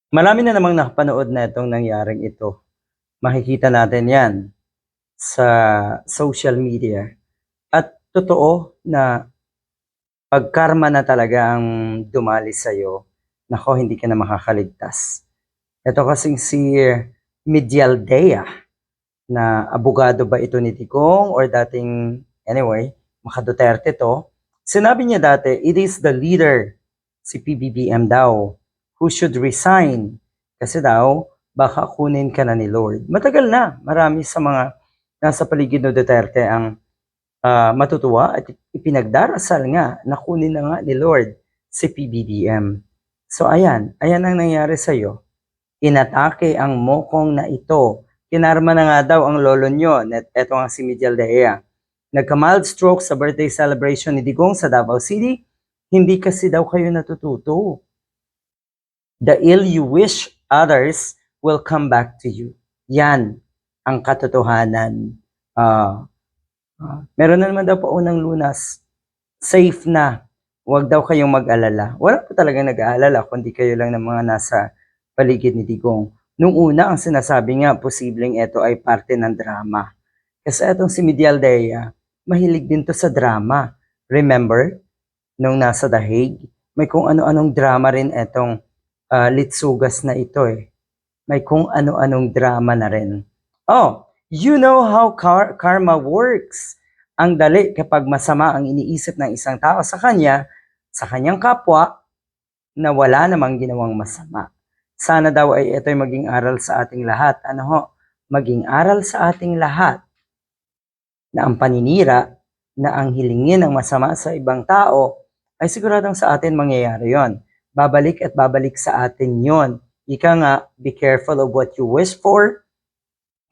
Marami na namang nakapanood na itong nangyaring ito. Makikita natin 'yan sa social media at totoo na 'pag karma na talaga ang dumali sa'yo, naku hindi ka na makakaligtas. Ito kasing si Medialdea na abogado ba ito ni Digong or dating anyway, maka-Duterte 'to. Sinabi niya dati, it is the leader, si PBBM daw, who should resign kasi daw baka kunin ka na ni Lord. Matagal na, marami sa mga nasa paligid ni Duterte ang matutuwa at ipinagdarasal nga na kunin na nga ni Lord si PBBM. So ayan ang nangyari sa'yo. Inatake ang mokong na ito. Kinarma na nga daw ang lolo nyo. Eto nga si Medialdea. Nagka-mild stroke sa birthday celebration ni Digong sa Davao City. Hindi kasi daw kayo natututo. The ill you wish others will come back to you. Yan ang katotohanan. Meron na naman daw po unang lunas. Safe na. Huwag daw kayong mag-alala. Wala po talagang nag-aalala kundi kayo lang ng mga nasa paligid ni Digong. Nung una, ang sinasabi nga, posibleng ito ay parte ng drama. Kasi itong si Medialdea, mahilig din to sa drama. Remember, nung nasa The Hague, may kung ano-anong drama rin itong litsugas na ito eh. May kung ano-anong drama na rin. Oh, you know how karma works. Ang dali kapag masama ang iniisip ng isang tao sa kanya, sa kanyang kapwa, na wala namang ginawang masama. Sana daw ay ito'y maging aral sa ating lahat. Ano ho? Maging aral sa ating lahat na ang paninira na ang hilingin ng masama sa ibang tao ay siguradong sa atin mangyayari yon. Babalik at babalik sa atin yon. Ika nga, be careful of what you wish for.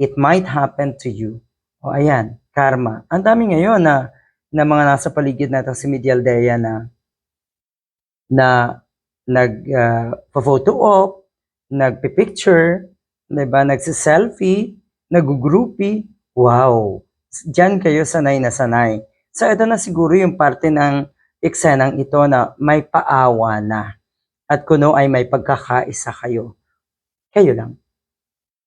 It might happen to you. O ayan, karma. Ang dami ngayon na mga nasa paligid natin si Medialdea na nag-photo op, nagpi-picture, diba, nagsi-selfie, nag-groupie. Wow! Diyan kayo sanay na sanay. So ito na siguro yung parte ng eksenang ito na may paawa na. At kuno ay may pagkakaisa kayo. Kayo lang.